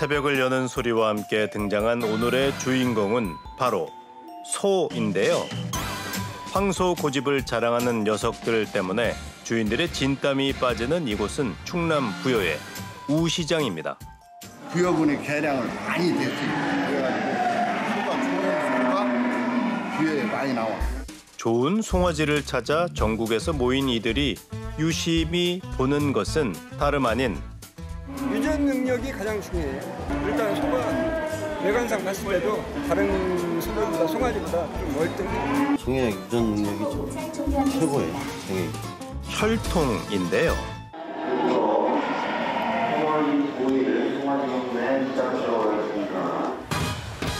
새벽을 여는 소리와 함께 등장한 오늘의 주인공은 바로 소인데요. 황소 고집을 자랑하는 녀석들 때문에 주인들의 진땀이 빠지는 이곳은 충남 부여의 우시장입니다. 부여군의 개량을 많이 됐어요. 그래가지고 소가 좋은 소가 부여에 많이 나와. 좋은 송아지를 찾아 전국에서 모인 이들이 유심히 보는 것은 다름 아닌 유전 능력이 가장 중요해요. 일단 소가 외관상 봤을 때도 다른 소들보다 송아지보다 좀 월등해요. 송의 유전 능력이 좀 최고예요. 송의. 혈통인데요.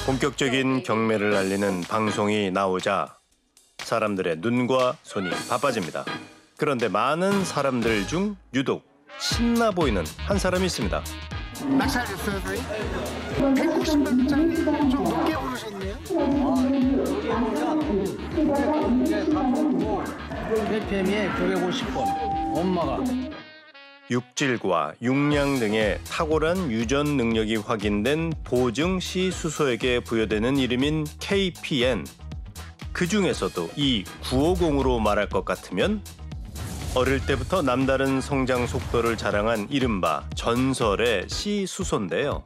본격적인 경매를 알리는 방송이 나오자 사람들의 눈과 손이 바빠집니다. 그런데 많은 사람들 중 유독 신나 보이는 한 사람이 있습니다. 낙찰됐어요, 저희? 160만 원짜리 좀 높게 오르셨네요. FM에 950번, 엄마가. 육질과 육량 등의 탁월한 유전 능력이 확인된 보증 시수소에게 부여되는 이름인 KPN. 그중에서도 이 950으로 말할 것 같으면 어릴 때부터 남다른 성장 속도를 자랑한 이른바 전설의 시수소인데요.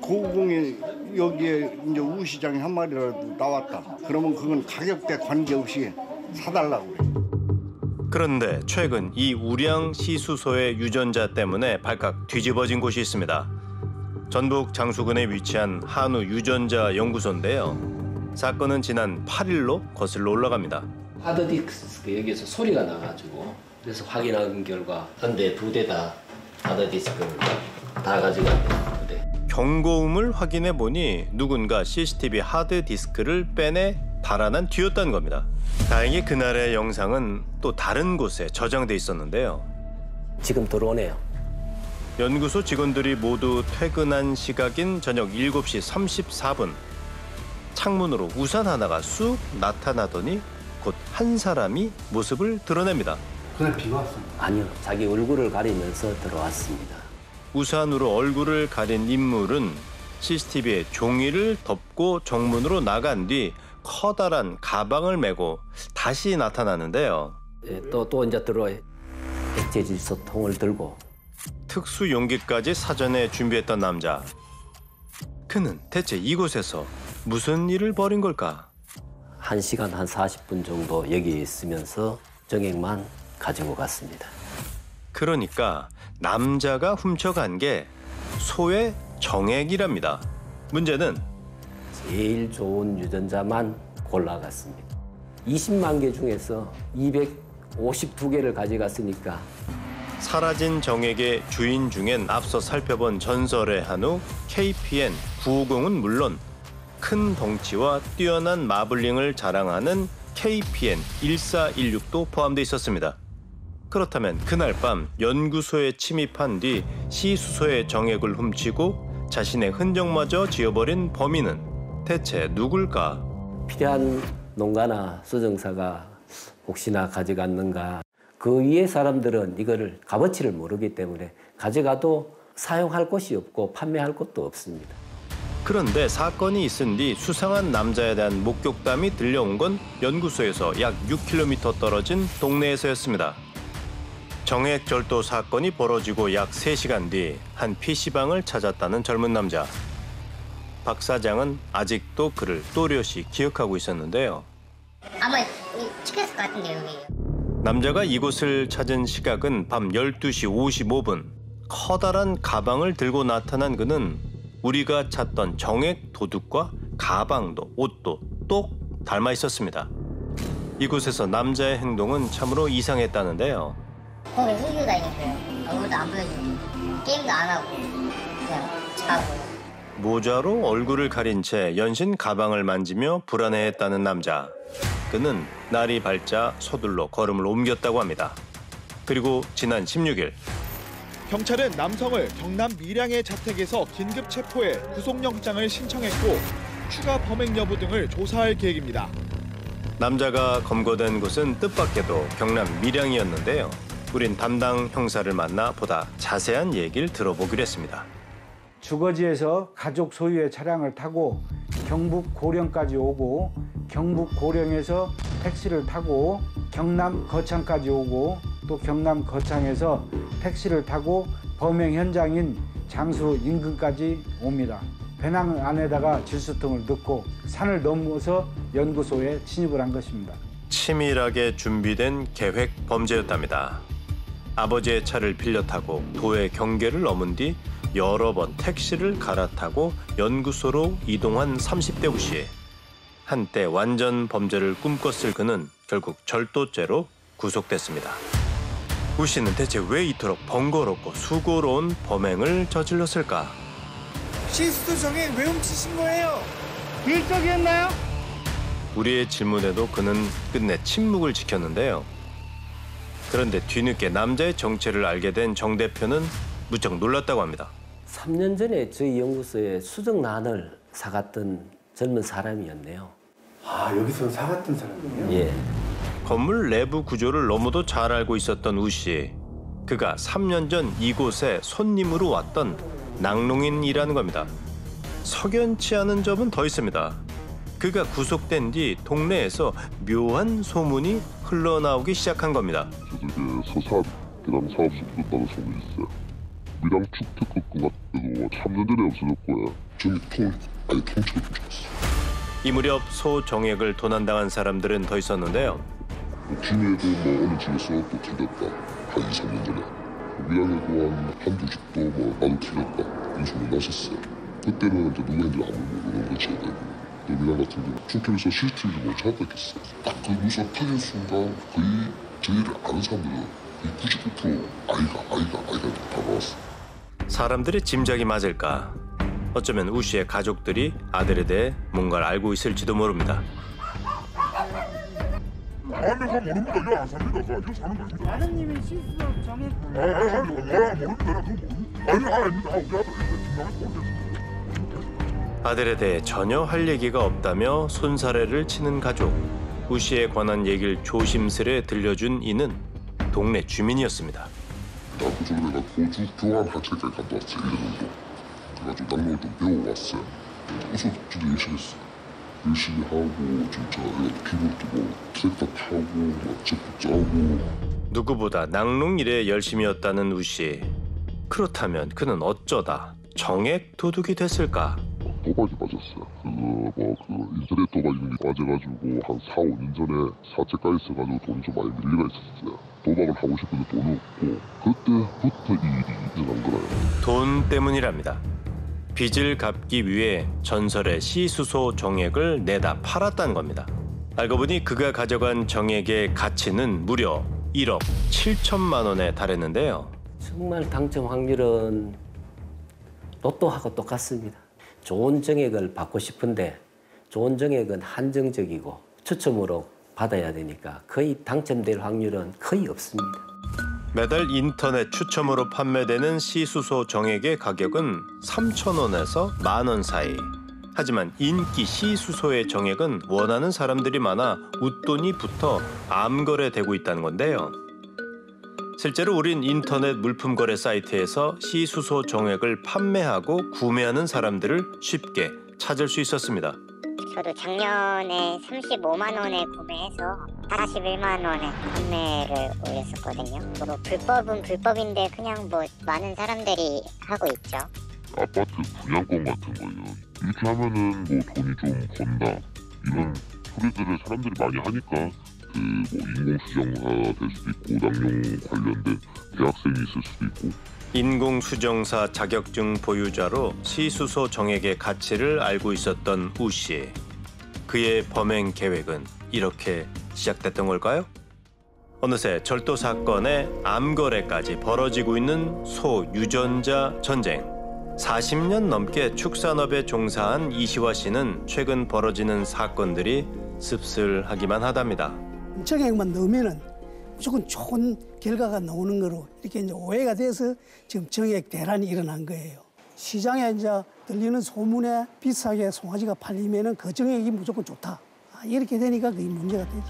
950이 여기에 이제 우시장에 한 마리라도 나왔다. 그러면 그건 가격대 관계없이 사달라고 그래. 그런데 최근 이 우량 시수소의 유전자 때문에 발칵 뒤집어진 곳이 있습니다. 전북 장수군에 위치한 한우 유전자 연구소인데요. 사건은 지난 8일로 거슬러 올라갑니다. 하드디스크 여기에서 소리가 나가지고 그래서 확인한 결과 한 대, 두 대 다 하드디스크를 다 가져갔는데 경고음을 확인해 보니 누군가 CCTV 하드디스크를 빼내 달아난 뒤였다는 겁니다. 다행히 그날의 영상은 또 다른 곳에 저장돼 있었는데요. 지금 들어오네요. 연구소 직원들이 모두 퇴근한 시각인 저녁 7시 34분. 창문으로 우산 하나가 쑥 나타나더니 곧 한 사람이 모습을 드러냅니다. 그날 비가 왔습니다. 아니요, 자기 얼굴을 가리면서 들어왔습니다. 우산으로 얼굴을 가린 인물은 CCTV에 종이를 덮고 정문으로 나간 뒤 커다란 가방을 메고 다시 나타나는데요. 예, 또 이제 들어와 액체 질소통을 들고 특수 용기까지 사전에 준비했던 남자. 그는 대체 이곳에서 무슨 일을 벌인 걸까? 1시간 한 40분 정도 여기 있으면서 정액만 가지고 갔습니다. 그러니까 남자가 훔쳐간 게 소의 정액이랍니다. 문제는 제일 좋은 유전자만 골라갔습니다. 20만 개 중에서 252개를 가져갔으니까 사라진 정액의 주인 중엔 앞서 살펴본 전설의 한우 KPN 950은 물론 큰 덩치와 뛰어난 마블링을 자랑하는 KPN 1416도 포함되어 있었습니다. 그렇다면 그날 밤 연구소에 침입한 뒤 시수소의 정액을 훔치고 자신의 흔적마저 지워버린 범인은 대체 누굴까? 필요한 농가나 수정사가 혹시나 가져갔는가. 그 위에 사람들은 이거를 값어치를 모르기 때문에 가져가도 사용할 곳이 없고 판매할 곳도 없습니다. 그런데 사건이 있은 뒤 수상한 남자에 대한 목격담이 들려온 건 연구소에서 약 6km 떨어진 동네에서였습니다. 정액절도 사건이 벌어지고 약 3시간 뒤 한 PC방을 찾았다는 젊은 남자. 박 사장은 아직도 그를 또렷이 기억하고 있었는데요. 아마 찍혔을 것 같은데 여기. 남자가 이곳을 찾은 시각은 밤 12시 55분. 커다란 가방을 들고 나타난 그는 우리가 찾던 정액 도둑과 가방도 옷도 똑 닮아 있었습니다. 이곳에서 남자의 행동은 참으로 이상했다는데요. 거기 흙이 다니고요. 아무것도 안 보여주고 게임도 안 하고 그냥 자고. 모자로 얼굴을 가린 채 연신 가방을 만지며 불안해했다는 남자. 그는 날이 밝자 서둘러 걸음을 옮겼다고 합니다. 그리고 지난 16일 경찰은 남성을 경남 밀양의 자택에서 긴급 체포해 구속영장을 신청했고 추가 범행 여부 등을 조사할 계획입니다. 남자가 검거된 곳은 뜻밖에도 경남 밀양이었는데요. 우린 담당 형사를 만나 보다 자세한 얘기를 들어보기로 했습니다. 주거지에서 가족 소유의 차량을 타고 경북 고령까지 오고 경북 고령에서 택시를 타고 경남 거창까지 오고 또 경남 거창에서 택시를 타고 범행 현장인 장수 인근까지 옵니다. 배낭 안에다가 질소통을 넣고 산을 넘어서 연구소에 진입을 한 것입니다. 치밀하게 준비된 계획 범죄였답니다. 아버지의 차를 빌려 타고 도의 경계를 넘은 뒤 여러 번 택시를 갈아타고 연구소로 이동한 30대 우 씨. 한때 완전 범죄를 꿈꿨을 그는 결국 절도죄로 구속됐습니다. 우 씨는 대체 왜 이토록 번거롭고 수고로운 범행을 저질렀을까? 시스도 정액 왜 훔치신 거예요? 일적이었나요? 우리의 질문에도 그는 끝내 침묵을 지켰는데요. 그런데 뒤늦게 남자의 정체를 알게 된 정 대표는 무척 놀랐다고 합니다. 3년 전에 저희 연구소에 수정란을 사갔던 젊은 사람이었네요. 아, 여기서 사갔던 사람이에요? 예. 건물 내부 구조를 너무도 잘 알고 있었던 우 씨. 그가 3년 전 이곳에 손님으로 왔던 낙농인이라는 겁니다. 석연치 않은 점은 더 있습니다. 그가 구속된 뒤 동네에서 묘한 소문이 흘러나오기 시작한 겁니다. 저쪽에 서산 계량 사업소 들었다는 소문이 있어요. 밀양 축특급 같은 때도 3년 전에 없어졌고요. 저기 통째로 훔쳤어. 이 무렵 소정액을 도난당한 사람들은 더 있었는데요. 김해도 어느 집에서 또 틀렸다. 한 2, 3년 전에. 밀양에도 한두 집도 나도 틀렸다. 이 소문이 났었어요. 그때는 이제 누구인지 아무도 모르는 거지. 또 밀양 같은 경우 충청에서 CCTV를 못 찾았겠어. 딱 그 뉴스가 터진 순간 거의 저희를 아는 사람들은 거의 99% 아이가 다가왔어. 사람들의 짐작이 맞을까? 어쩌면 우 씨의 가족들이 아들에 대해 뭔가를 알고 있을지도 모릅니다. 아니, 그거 모릅니다. 이거 안 삽니다. 그거 이거 사는 거입니다. 아드님이 시스도 정액 모릅니다. 내가 그거 모릅니다. 아닙니다. 우리 아들 김남에 모르겠습니다. 아들에 대해 전혀 할 얘기가 없다며 손사래를 치는 가족. 우 씨에 관한 얘기를 조심스레 들려준 이는 동네 주민이었습니다. 그 전에 내가 고주 교환 학생까지 갔다 왔어요. 1년 정도. 그래가지고 낙농을 좀 배워왔어요. 그래서 진짜 열심히 했어요. 열심히 하고 진짜 피부도 트랙터 타고 제품 짜고. 누구보다 낙농 일에 열심이었다는 우 씨. 그렇다면 그는 어쩌다 정액 도둑이 됐을까? 도박이 맞았어요. 인터넷 도박이 맞아가지고 한 4, 5년 전에 사채가 있어가지고 돈이 좀 많이 밀리가 있었어요. 도박을 하고 싶은데 돈이 없고 그때부터 이 일이 일어난 거예요. 돈 때문이랍니다. 빚을 갚기 위해 전설의 시수소 정액을 내다 팔았다는 겁니다. 알고 보니 그가 가져간 정액의 가치는 무려 1억 7천만 원에 달했는데요. 정말 당첨 확률은 로또하고 똑같습니다. 좋은 정액을 받고 싶은데 좋은 정액은 한정적이고 추첨으로 받아야 되니까 거의 당첨될 확률은 거의 없습니다. 매달 인터넷 추첨으로 판매되는 시수소 정액의 가격은 3,000원에서 10,000원 사이. 하지만 인기 시수소의 정액은 원하는 사람들이 많아 웃돈이 붙어 암거래되고 있다는 건데요. 실제로 우린 인터넷 물품 거래 사이트에서 시수소 정액을 판매하고 구매하는 사람들을 쉽게 찾을 수 있었습니다. 저도 작년에 35만 원에 구매해서 41만 원에 판매를 올렸었거든요. 불법은 불법인데 그냥 많은 사람들이 하고 있죠. 아파트 분양권 같은 거예요. 이렇게 하면은 돈이 좀 번다. 이런 소리들을 사람들이 많이 하니까 인공수정사 될 수도 있고 낙농 관련된 대학생이 있을 수도 있고. 인공수정사 자격증 보유자로 시수소 정액의 가치를 알고 있었던 우 씨. 그의 범행 계획은 이렇게 시작됐던 걸까요? 어느새 절도 사건에 암거래까지 벌어지고 있는 소유전자 전쟁. 40년 넘게 축산업에 종사한 이시화 씨는 최근 벌어지는 사건들이 씁쓸하기만 하답니다. 정액만 넣으면은 무조건 좋은 결과가 나오는 거로 이렇게 이제 오해가 돼서 지금 정액 대란이 일어난 거예요. 시장에 이제 들리는 소문에 비싸게 송아지가 팔리면은 그 정액이 무조건 좋다. 이렇게 되니까 그게 문제가 되지.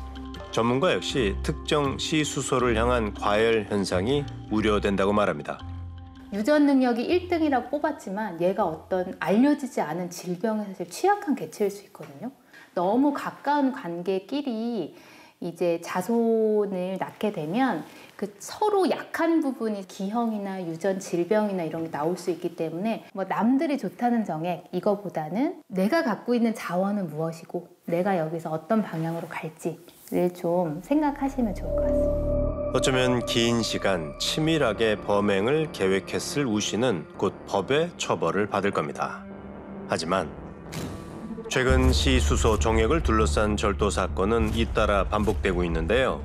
전문가 역시 특정 시수소를 향한 과열 현상이 우려된다고 말합니다. 유전 능력이 1등이라고 뽑았지만 얘가 어떤 알려지지 않은 질병에 사실 취약한 개체일 수 있거든요. 너무 가까운 관계끼리 이제 자손을 낳게 되면 그 서로 약한 부분이 기형이나 유전 질병이나 이런 게 나올 수 있기 때문에 뭐 남들이 좋다는 정액 이거보다는 내가 갖고 있는 자원은 무엇이고 내가 여기서 어떤 방향으로 갈지를 좀 생각하시면 좋을 것 같습니다. 어쩌면 긴 시간 치밀하게 범행을 계획했을 우 씨는 곧 법의 처벌을 받을 겁니다. 하지만 최근 시 수소 정액을 둘러싼 절도 사건은 잇따라 반복되고 있는데요.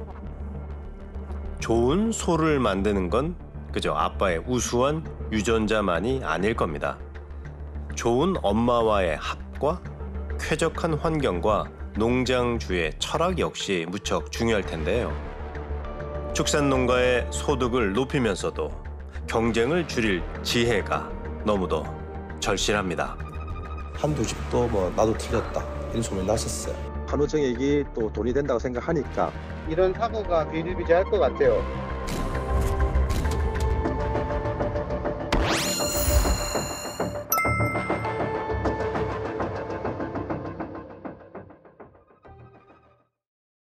좋은 소를 만드는 건 그저 아빠의 우수한 유전자만이 아닐 겁니다. 좋은 엄마와의 합과 쾌적한 환경과 농장주의 철학 역시 무척 중요할 텐데요. 축산농가의 소득을 높이면서도 경쟁을 줄일 지혜가 너무도 절실합니다. 한두 집도 뭐 나도 틀렸다 이런 소문이 났었어요. 한우 정액이 또 돈이 된다고 생각하니까 이런 사고가 비일비재할 것 같아요.